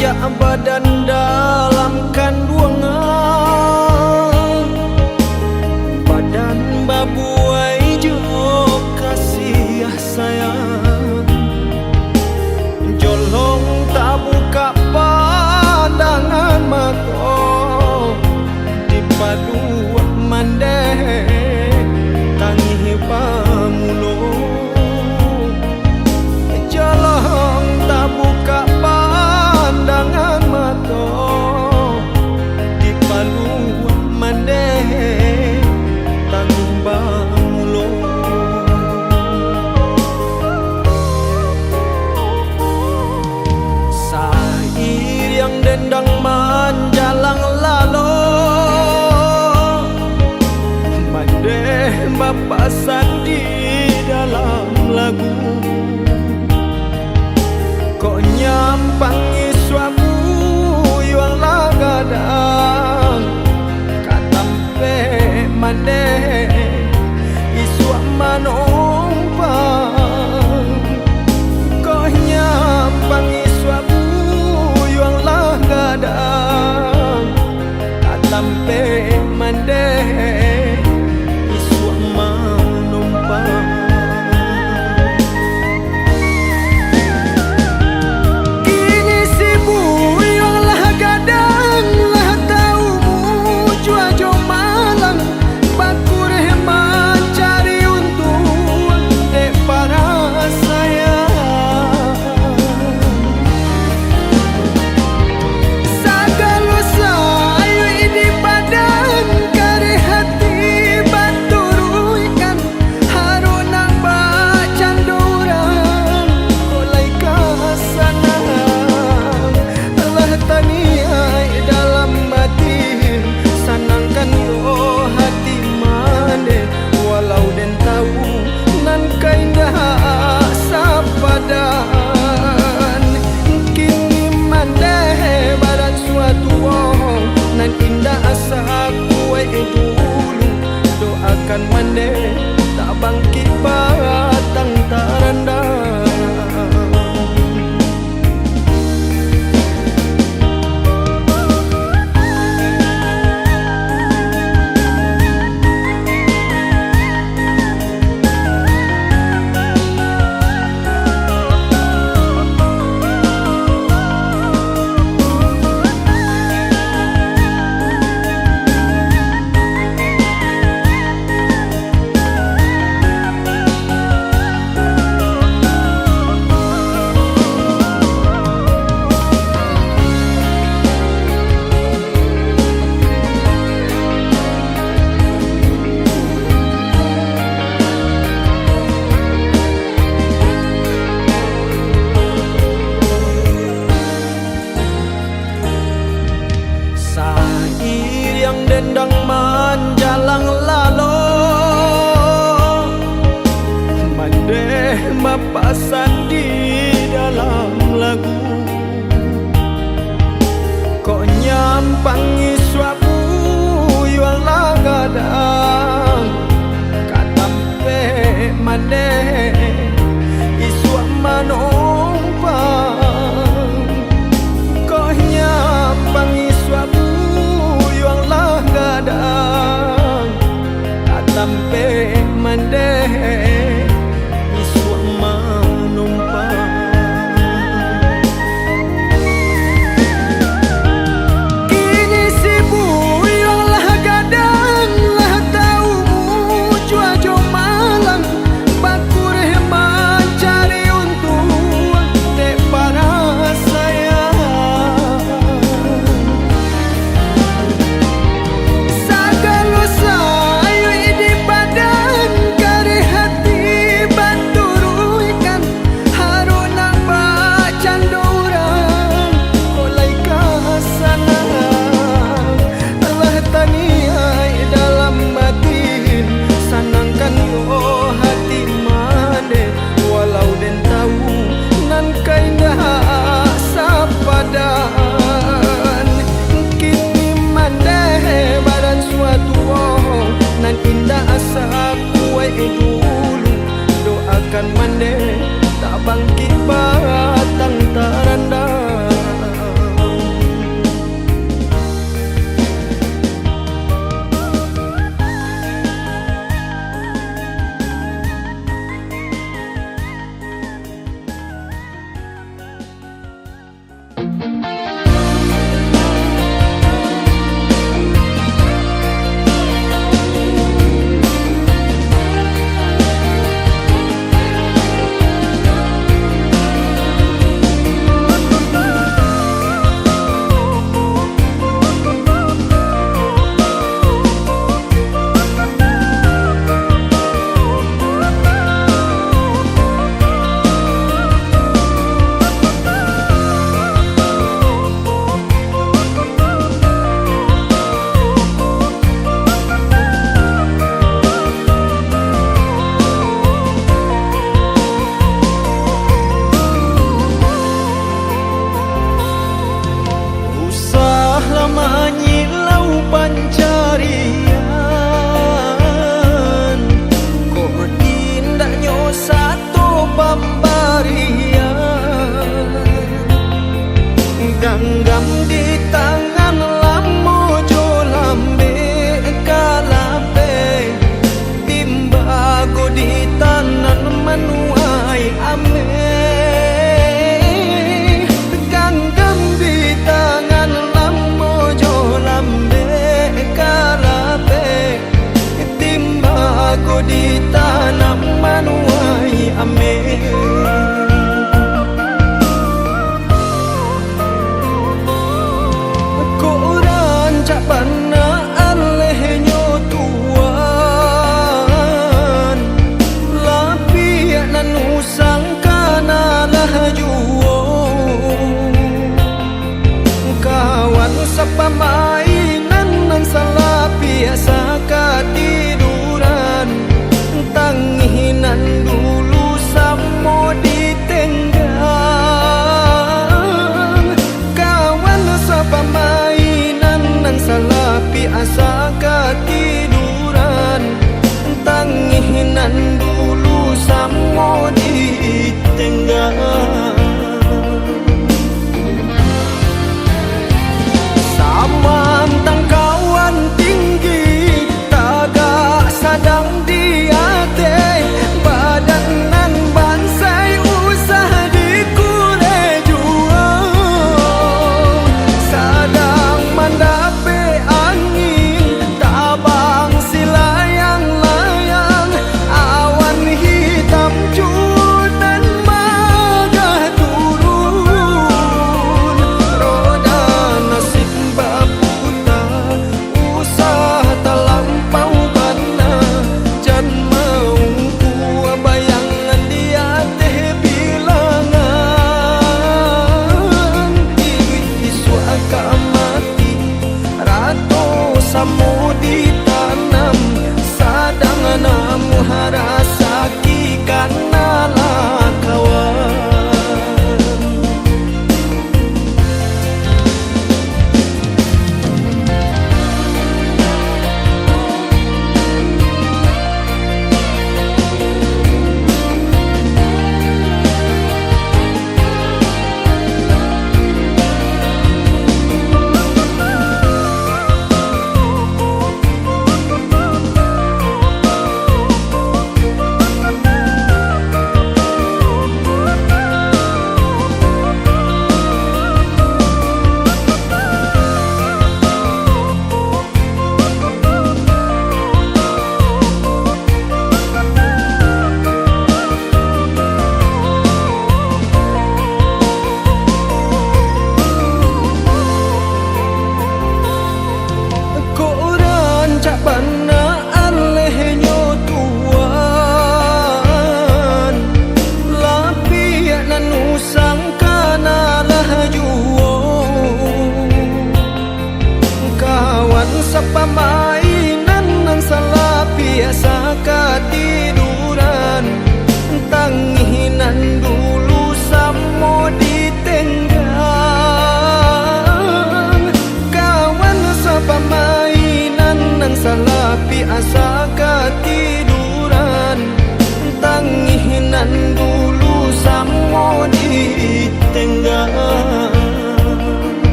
jak badan dalam kandungan, badan babuai jo kasih sayang, jolong tak buka pandangan mata di padu mandeh tangi pamulung, jolong tak buka pandangan mata di padu mandeh tangi pamulung. Sair yang dendang menjalang lalu, Bapak Sandi dalam lagu, kok nyampangi suamu yang lagadang katampe mande iswa manompang, kok nyampangi suamu yang lagadang katampe mande doakan mande tak bangkit batang tarandang. Dendang menjalang lalu, mandeh Bapak Sandi dalam lagu, kok nyampangi suamu yang lagadang katampe mandeh iswa manompang, kok nyampangi suamu gadang katampe mandeh iswa manumpang. Kini sibu yang lah gadang lah tahu jua jo malang bakure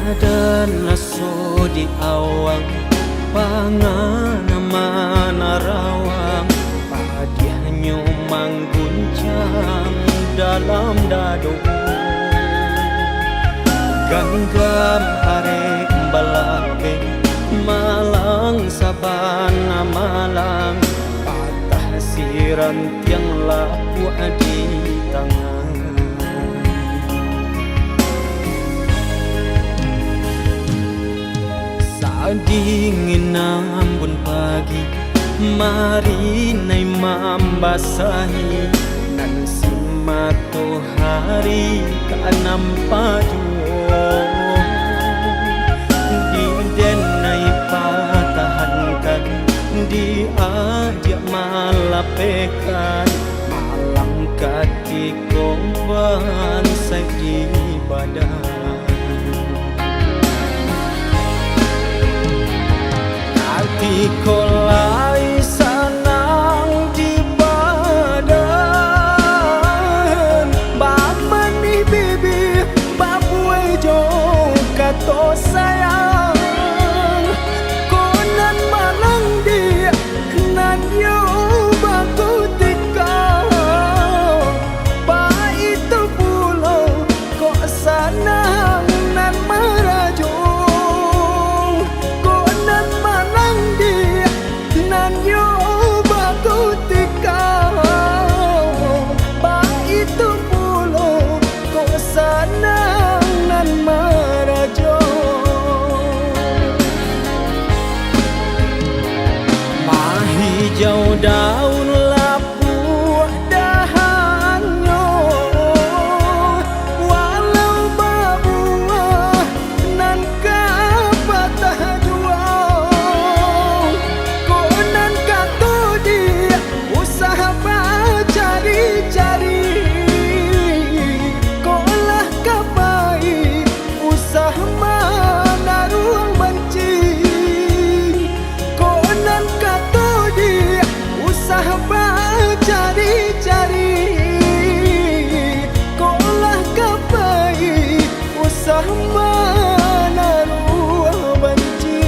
Badan naso di awang, pangana mana rawang, padianyo mangguncang dalam dado. Ganggam arek balake, malang sabana malang, patah siran tiang lapu di tangan. Dingin ambon pagi, mari nai mambasahi, nan simato hari kanam pajuo. Di denai patahankan, di ajak malapekan, malam kati komban sagi badan. Hati kolai sanang di badan, baman ni bibi babue jo kato sayang, konan malang dia nan yo baku tika, ba itu pulau kok sanang nan merajo. Nan yo baku tika, ba itu pulau kok sanang nan merajo. Mahijau daun lapu dahannya, walau babuah nan kapatah jua. Cari-cari, kolah kapai, usah mana ruang benci. Konan kato dia, usah cari-cari, kolah kapai, usah mana ruang benci.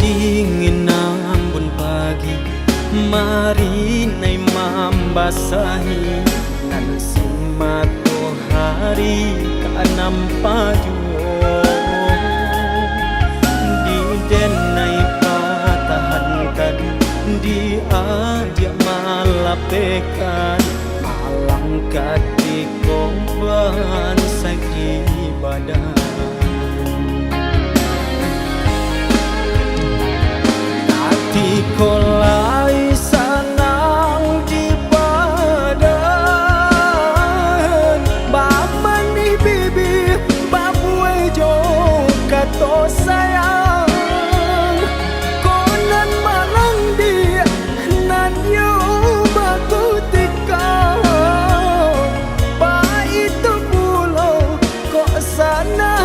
Dingin ambon pagi, mari nai mambasahi, nan simato hari kanam pajuo. Di denai patahankan, di ajak malapekan, malang kati komban sagi badan. Kolai sanang di badan, baman ni bibi babue jo kato sayang, konan malang dia nan yo baku tika, ba itu pulau kok sana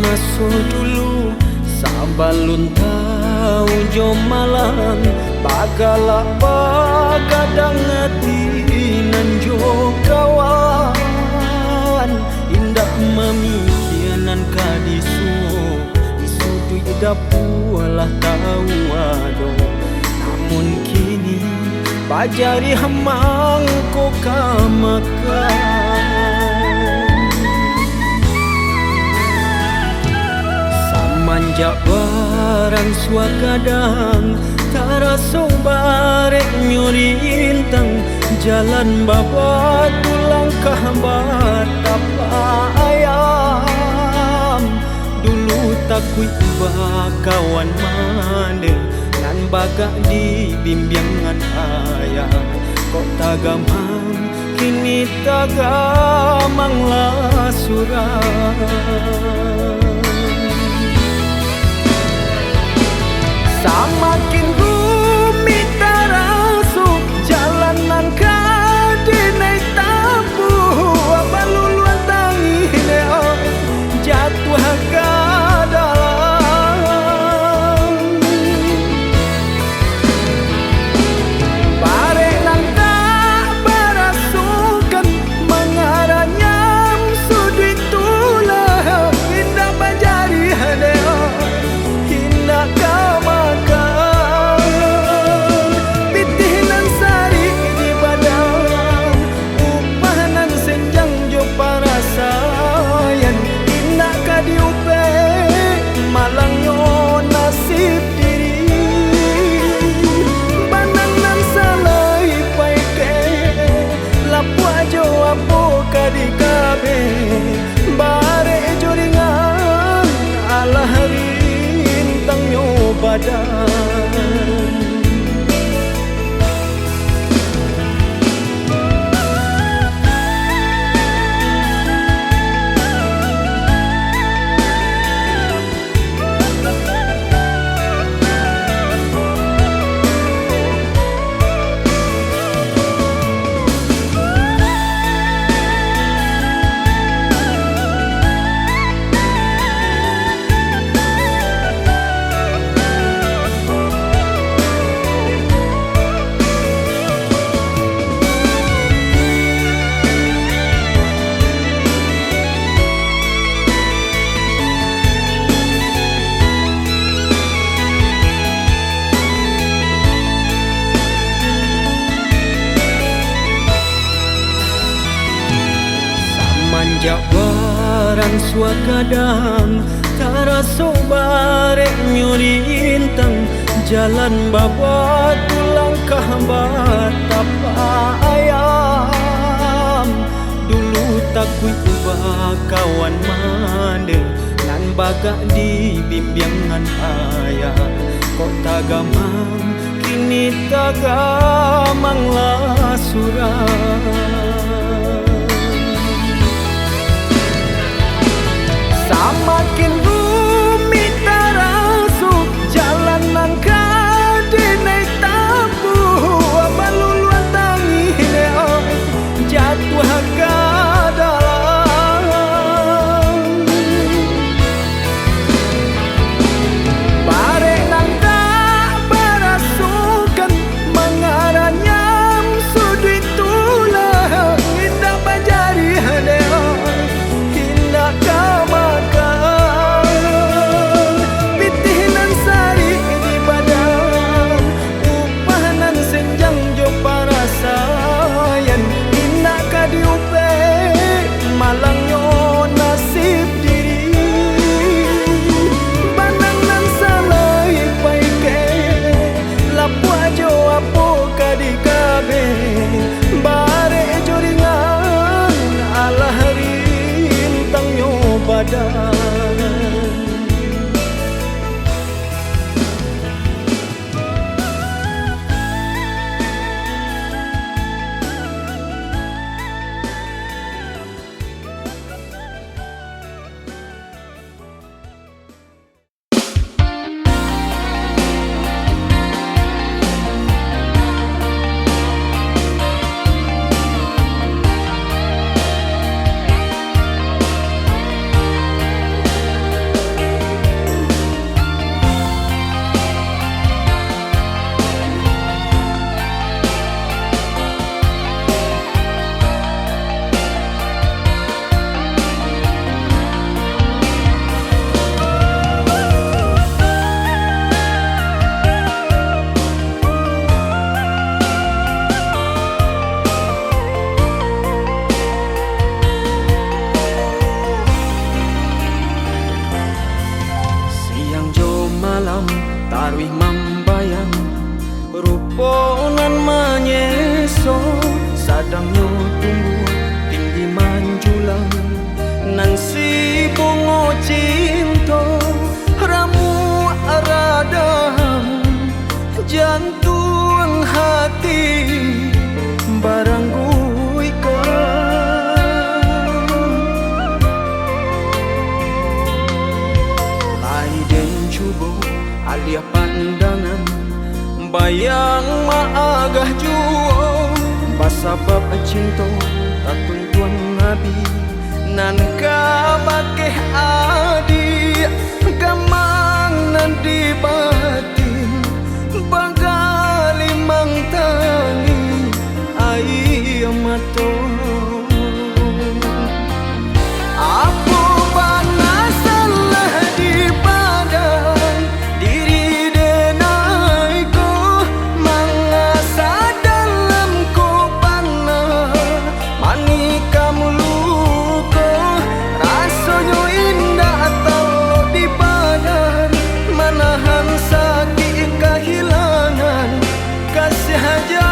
masa dulu sabalun tau jo malang bagalak bagadang hati nan jo kawan indak memikianan kadisu isudu idapu alah tau ado namun kini bajari hamang ko kamakan manjak barang suagadang taraso barek nyuri intang jalan babat langkah batapa ayam dulu takui bakawan mane nan bagak di bimbingan ayah kok tagamang kini tagamang lah surah samakin rumit terasuk jalanan kadinai tabu abaluluan tangi neo jatuh ke dalam barek nang tak berasukan mengaranya sudut tulah indah bajari neo indah kau di kabe bare joringan ala rintang nyo badan manjak barang suagadang taraso barek nyuri intang jalan babat langkah batapa ayam dulu takui bakawan mane nan bagak di bimbingan ayah kok tagamang kini tagamang lah surah samakin rumit terasuk jalanan kadinai tabu abaluluan tangi neo jatuh ke dalam barek nang tak berasukan mengaranya sudut tulah indah bajari neo indah kama malangyo nasib diri banang nan salai paike lapu ajo apo kadi kabe bare joringan ala rintang nyo badan baranggui ka lai den cubo alia pandangan bayang maagah juo basabab cinta tatun tuan nabi nan ka bakeh adi gamang nan di batin bagali mang tangi ai amato apo bana salah di badan diri denai ko mangasa dalam ko pana mani kamu luko rasanya indah atau di badan manahan sakit kehilangan kasih aja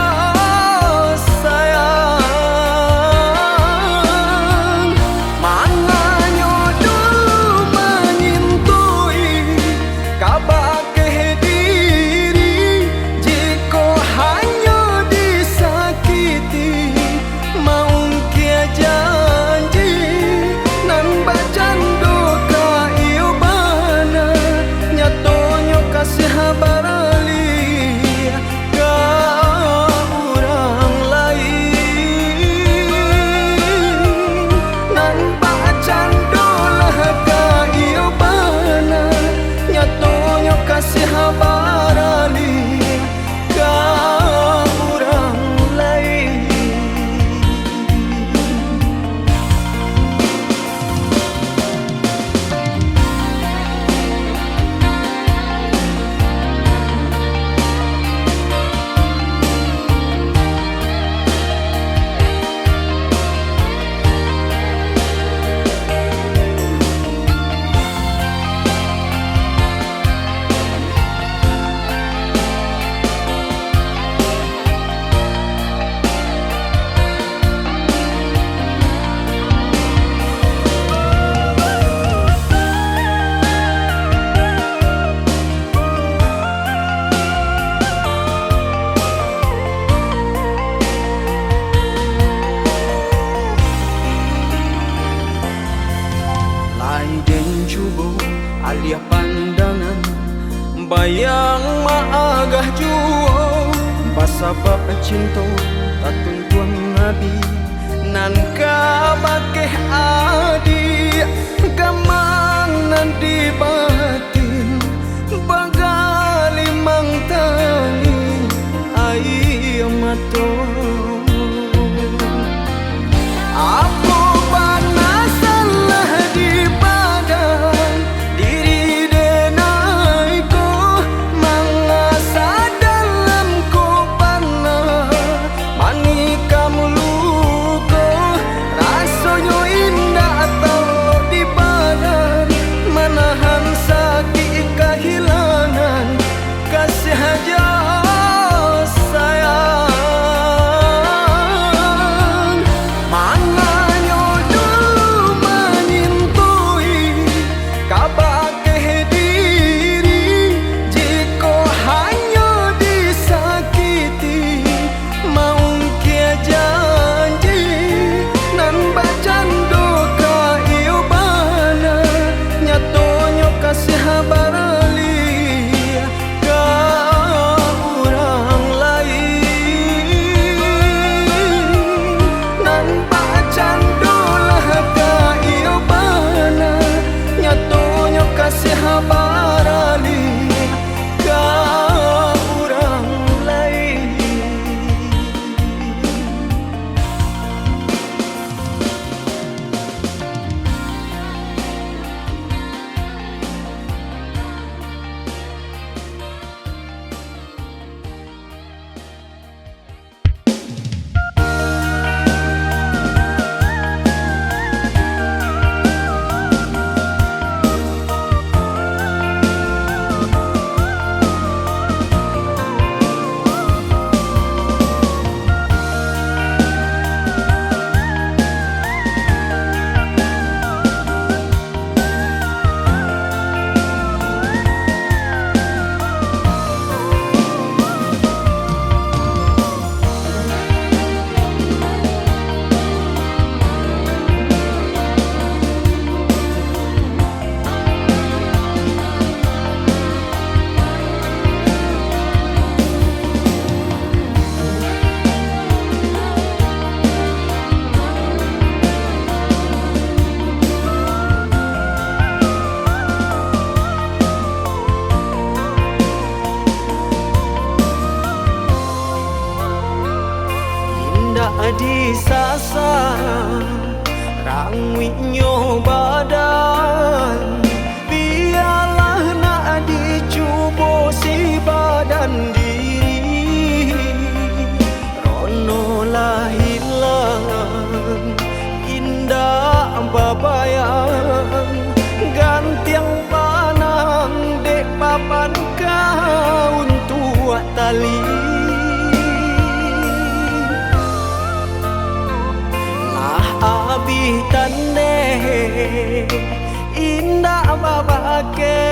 sayang manganyo dulu menyintui kabakeh diri jika hanya disakiti maung kia janji nan bacando ka iyo bana nyatonyo kasih barali ka urang lain nan bacando lah ka iyo bana nyatonyo kasih barali ka urang lain. Lai den cubo alia pandangan bayang maagah juo basabab cinta tatun tuan nabi nan ka bakeh adi gamang nan di batin bagali mang tangi ai amato apo bana salah di badan diri denai ko mangasa dalam ko pana mani kamu luko rasanya indah winyo badan, biarlah nak dicuba si badan diri. Rono lah hilang indah babayang, gantiang panang dek papan kau untuk tali. Abi tande indah babake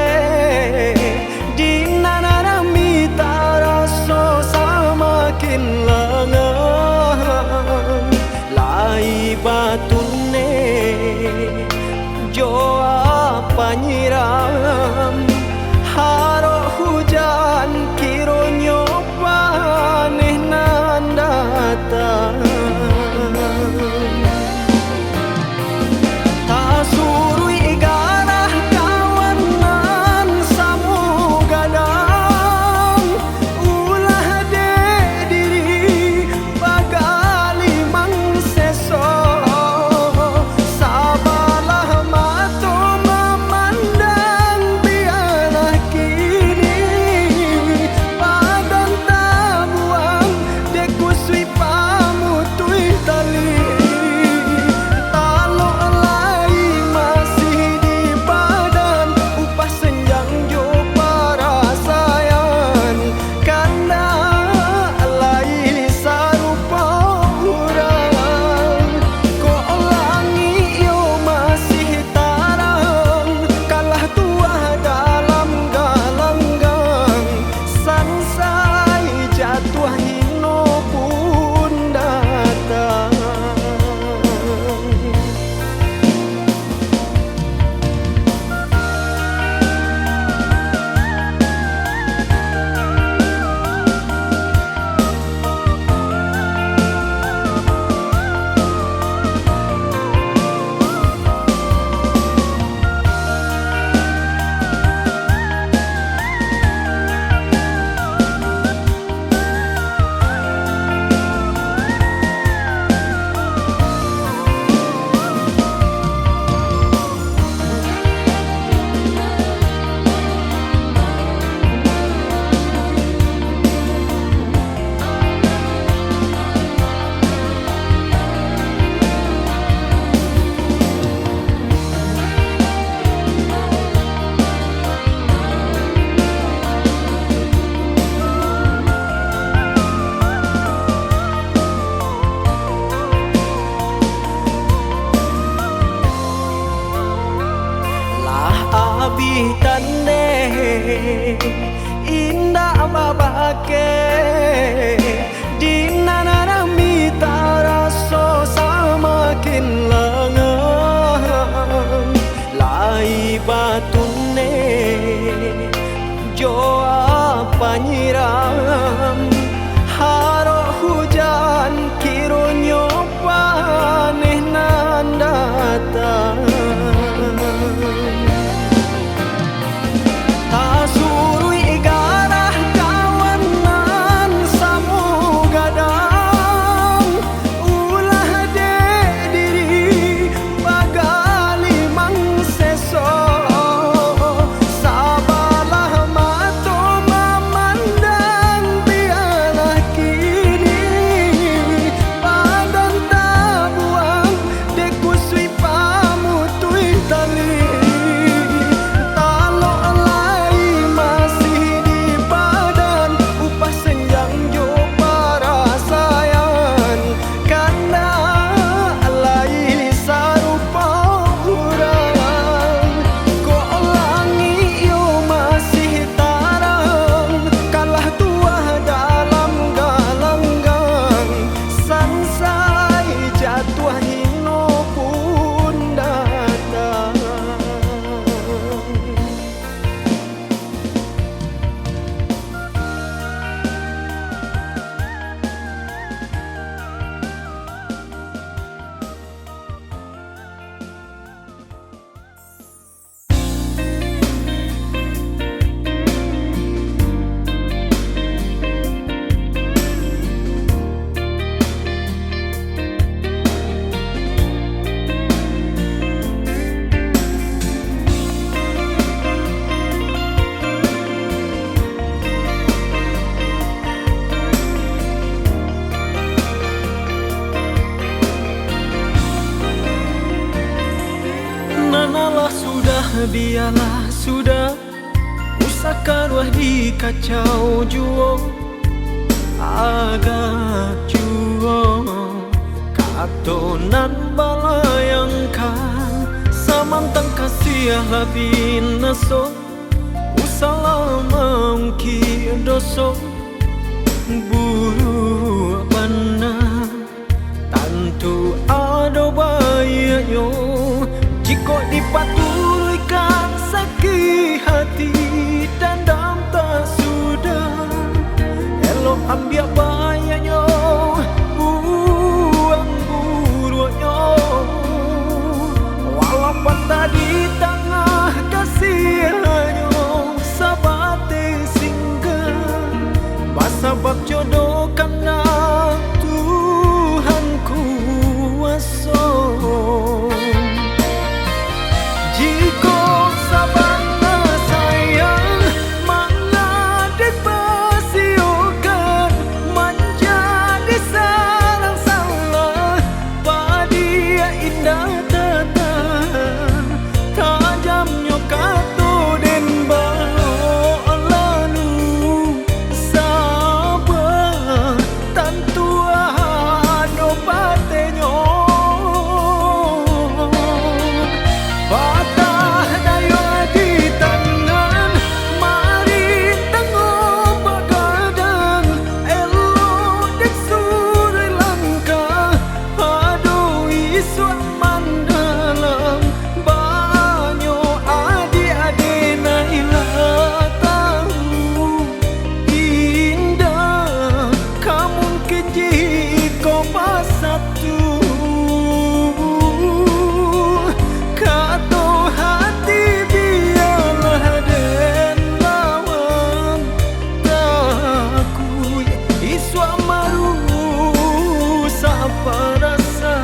di nana mita raso samakin lengang. Lai batune jo apa nyiram, haro hujan kironyo paneh nan datang. Abi tande indah babake di nana mita raso samakin lengang. Lai batune jo apa nyiram, haro hujan kironyo paneh nan datang. Diri Nanalah sudah, biarlah sudah, usahakan wah di kacau juo agak juo katonan balayangkan samantang kasih labin naso usalamau ki doso buru bana tantu ado bayanya jika dipaturikan sakit hati dan dam tak sudah elok ambil bayanya buang burunya walaupun tadi tengah kasihnya sabate singgah basabab jodoh karena Tuhan kuasa. Jika sabana sayang mengadik bersiokan menjadi sarang salah padia indah tetap tajamnya kato den balo lalu sabar tantu ado patenyo patah daya di tangan mari tengok bagadang elok dek suri langkah aduh isu mandalam banyo adik-adik nailah tahu indah kamu keji kau pas satu kato hati biarlah den lawan takut isu maru sapa rasa.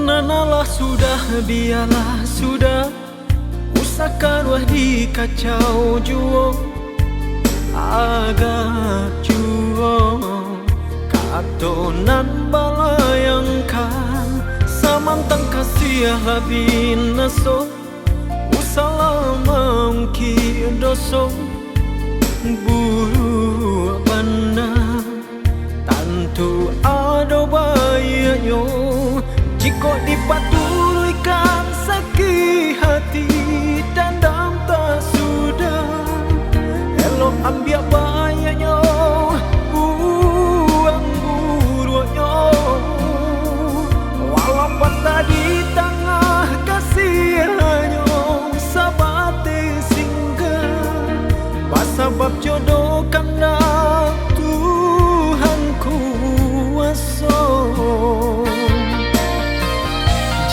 Nanalah sudah, biarlah sudah, usahakan wah di kacau juo agak juo katonan balayangkan samantang kasih labin naso usalamau ki doso buru bana tantu ado bayanya jika dipaturikan sakit hati dan dam tak sudah elok ambil bayanya buang burunya walaupun tadi tengah kasihnya sabate singgah basabab jodoh karena Tuhan kuasa.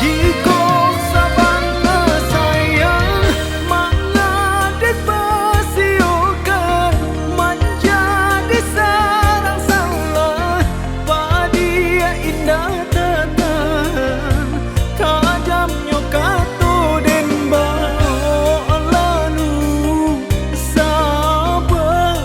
Jika sabana sayang mengadik bersiokan menjadi sarang salah padia indah tetap tajamnya kato den balo lalu sabar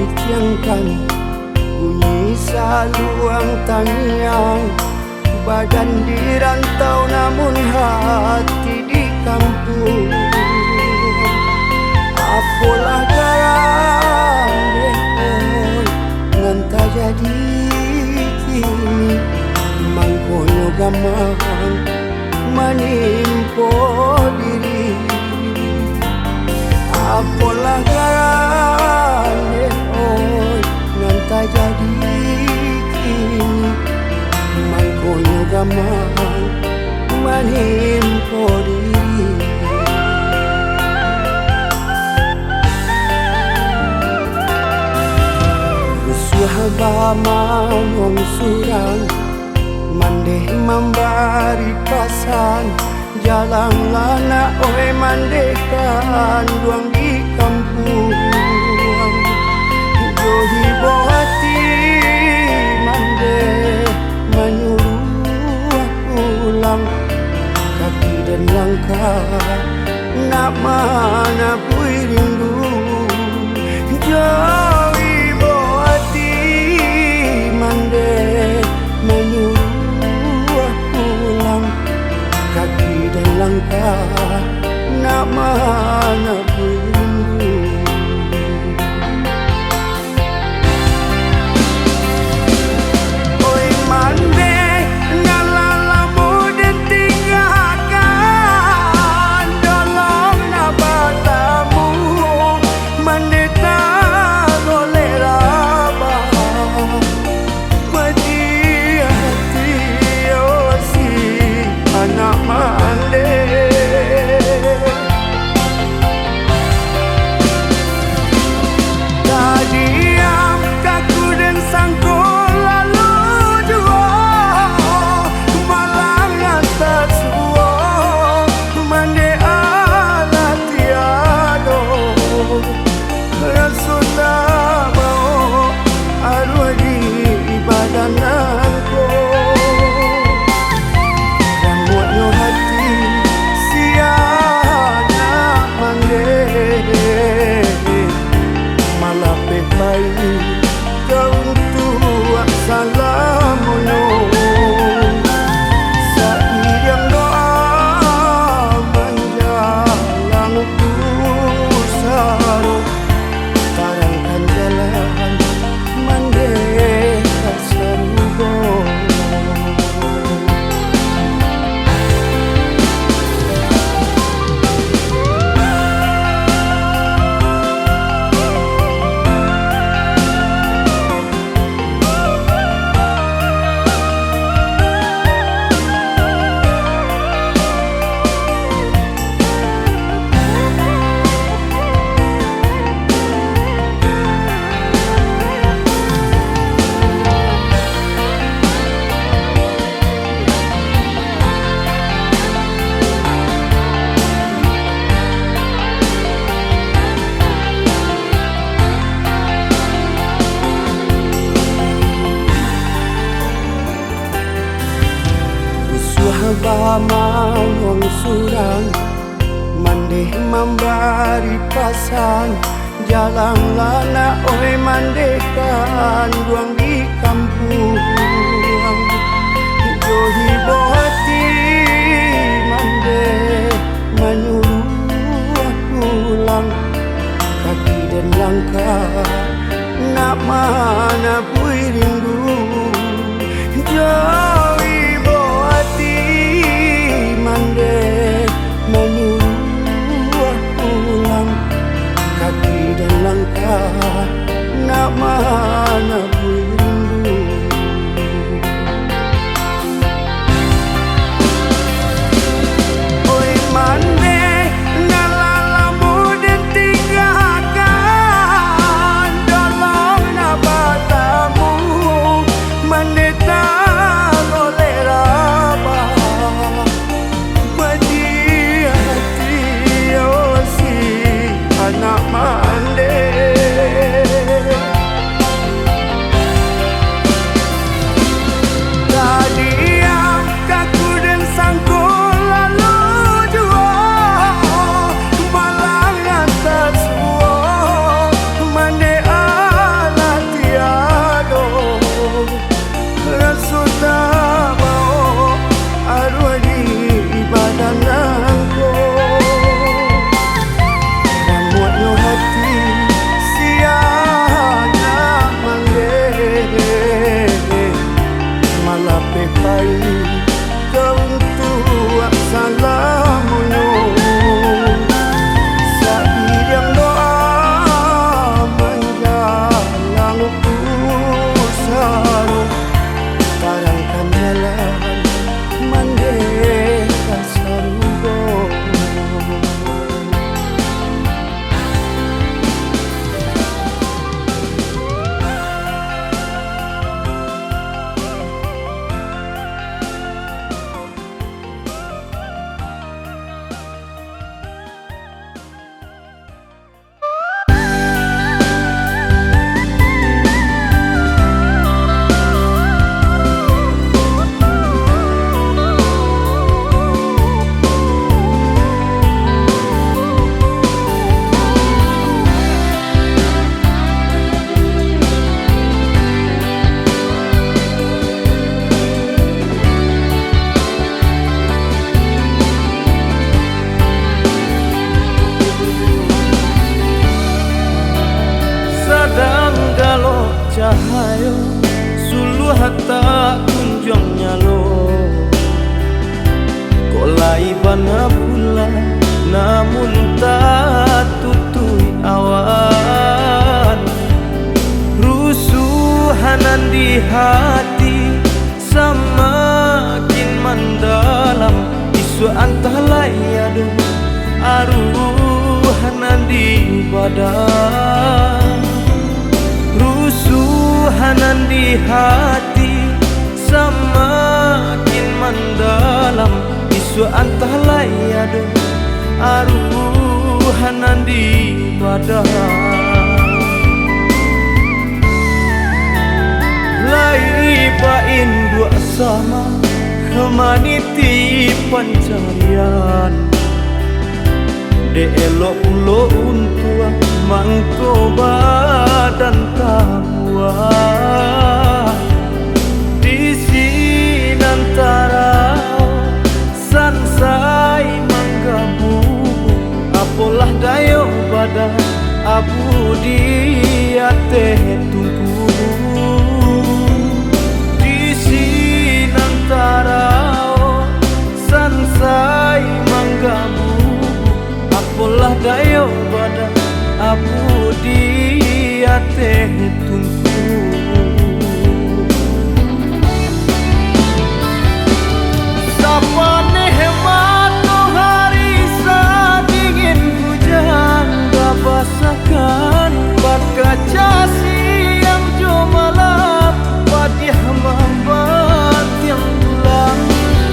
diciangkan, bunyi saluang tangiyang. Badan di rantau namun hati di kampung. Apalah garang dehoi nganta jadi kini, mangkono gamang menimpo diri. Apalah garang dehoi nganta jadi kini, mangkono gamang menimpo diri. Rusuh wong surang, mandeh membari pasan. Jalan lana oi mandekan duang di kampung. Johi bohati mandeh menyuruh pulang. Kaki dan langkah nak mana pui rindu. Johi bohati mandeh menyuruh pulang. Kaki dan langkah nak mana pui rindu. Oi mandeh ngalalamu dan tinggalkan, dolong nak batamu mandeh tak boleh rabah. Mati hati osi anak mandeh. Tak diam kaku dan sangkul lalu jua, malang atas suo mandeh ala tiado. Rasulullah mau arwah di badananku. Rambut no hati siana mandeh, malah pepai kau tua salamuno. Saiyang doa menjalang pusaro, tarangkan jalan mandeh kasarugo. Wong surang, mandeh membari pasan. Jalan lana oi mandekan duang di kampung. Johi bohati mandeh menyuruh pulang. Kaki dan langkah nak mana pui rindu. Johi bohati mandeh menyuruh pulang. Kaki dan langkah nak mana pui rindu. tabao arwah di badan aku ramutnya hati siana manggil malah pepai kau tua salamunya saat yang doa menjalang pusarung tarangkan jalan mandeka sarubong. Sadang galo cahayo sulu hatta kunjung nyalo kolai bana pula namun tak tutui awan rusuhanan di hati semakin mendalam isu antah layadu aruhanan di badan rusuhanan di hati semakin mendalam isu antah layadu aruhanan di badan laibain dua sama kemaniti pencarian de elok ulo untua mangko badan tamua di sinantara sansai manggabu apolah dayo badan abu dia teh tunggu di sinantara sansai manggabu apolah dayo badan abu dia teh tunggu sapane hematu hari sadingin hujan babasakan berkaca siang jo malam padiah mambat yang tulang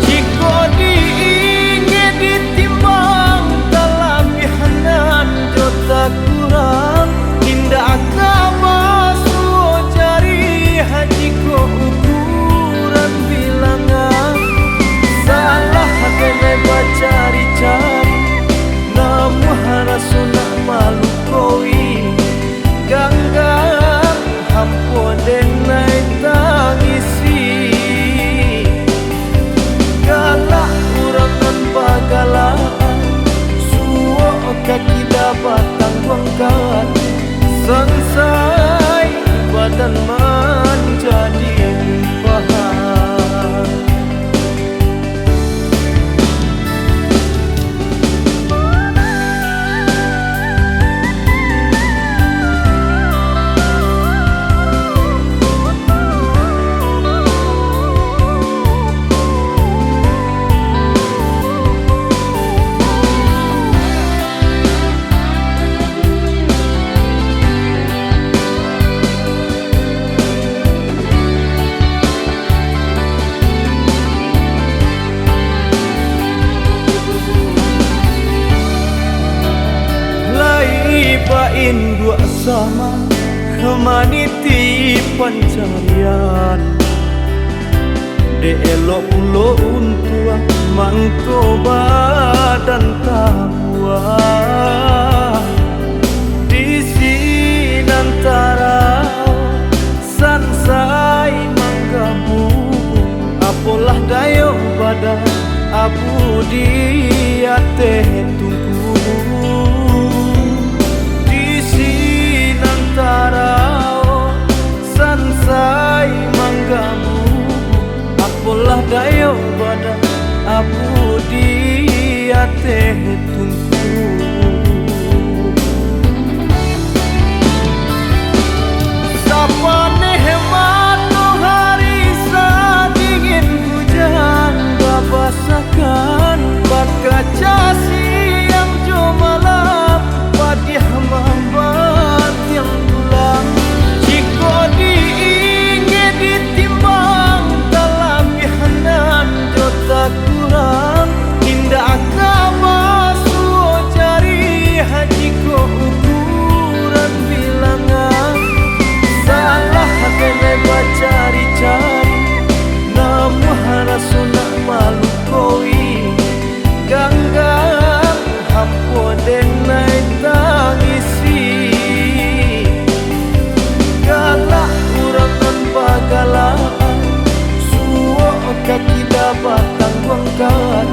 jiko diingin ditimbang dalam bihanan jota kurang indah agama suo jari hajiko ukuran bilangan salah kena bacari-cari namu harasuna malu koi ganggang hampun denai tangisi galak urangan bagalaan suo kaki dapat tangguangkan sansai badan menjadi bahan bain dua sama kemaniti pencarian de elok ulo untua mangko badan tamua di sinantara sansai manggabu dayo pada abu di ate tungku di sinantara sansai manggamu apolah dayo pada abu di ate tungku. Sapane matahari sedingin hujan babasakan berkaca siang jo malam padih mambat yang tulang jika diingin ditimbang dalam bihanan jo tak kurang indah agama suo jari haji ko ukuran bilangan salah kena bacari-cari namu harasuna malu koi ganggang hampo denai tangisi galak urangan bagalaan suo kaki dapat tangguangkan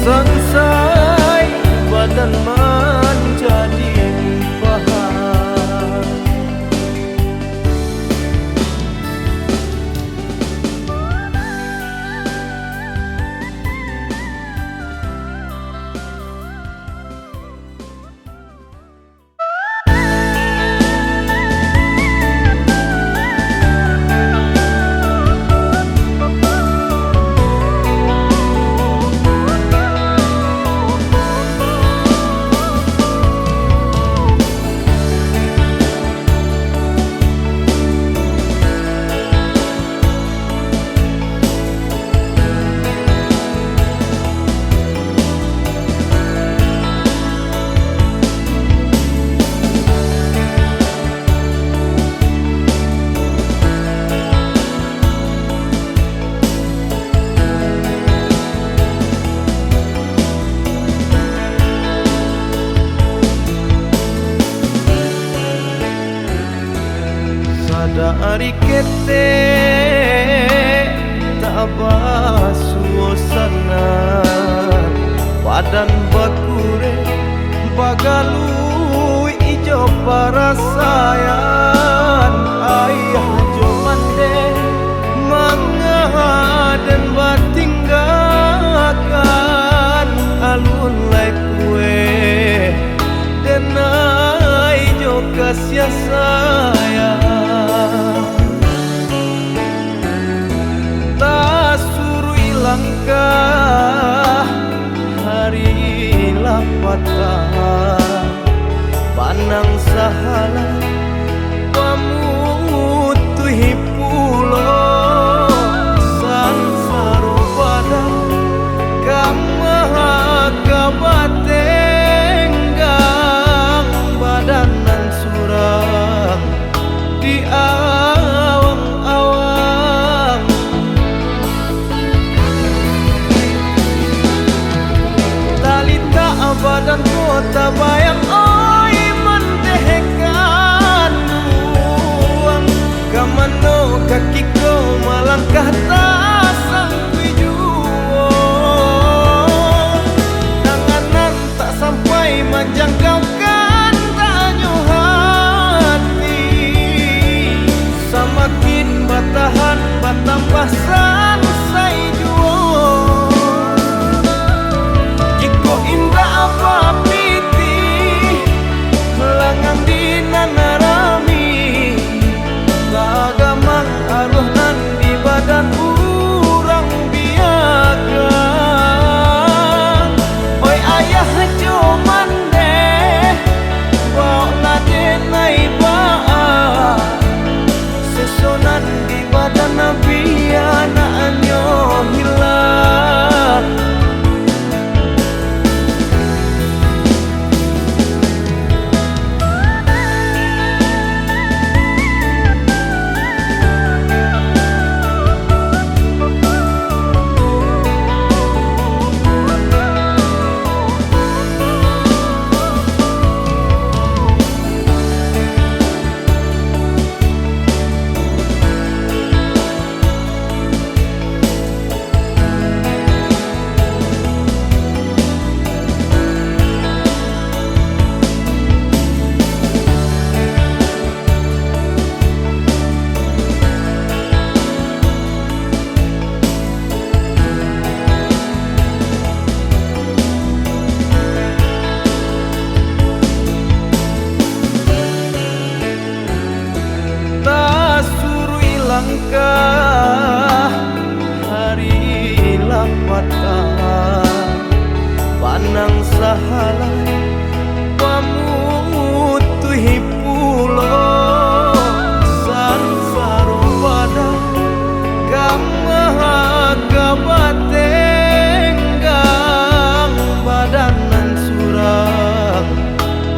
sansai badan menjadi bahan. Dari kete tak suasana badan bakure bagalu ijo parasayan ayah jo mande mangaden batinggakan alun lai kue denai jo kasih sayang langkah hari lapatah panang sahala pamutuhi pulo sansaro badan kamah kabatenggang badanan surang di awang-awang badan kota bayang oi mendehekan buang kamano kakiko malangkah tak sampai juang tanganan tak sampai menjangkaukan tanyo hati semakin batahan batambah sansai juang jiko indah apa piti patah panang sahala pamutuhi pulo san sarubada kamaha kabatenggang badanan surang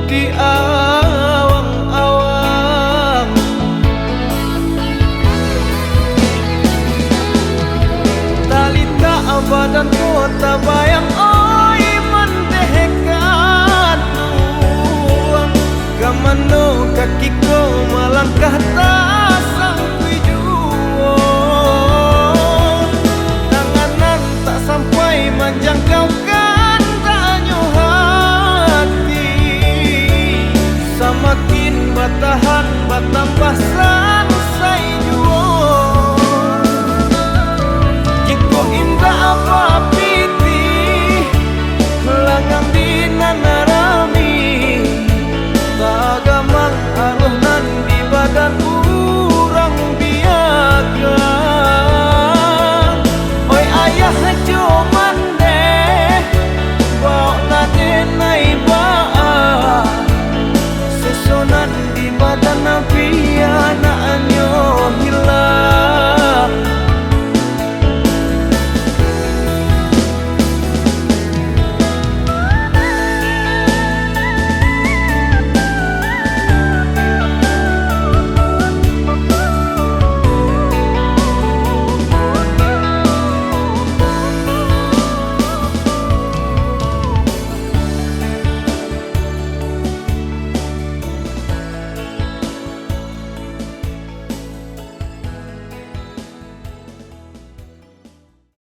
di awang-awang talita badan kota bayang oi mendehekan tuang kamano kakiko melangkah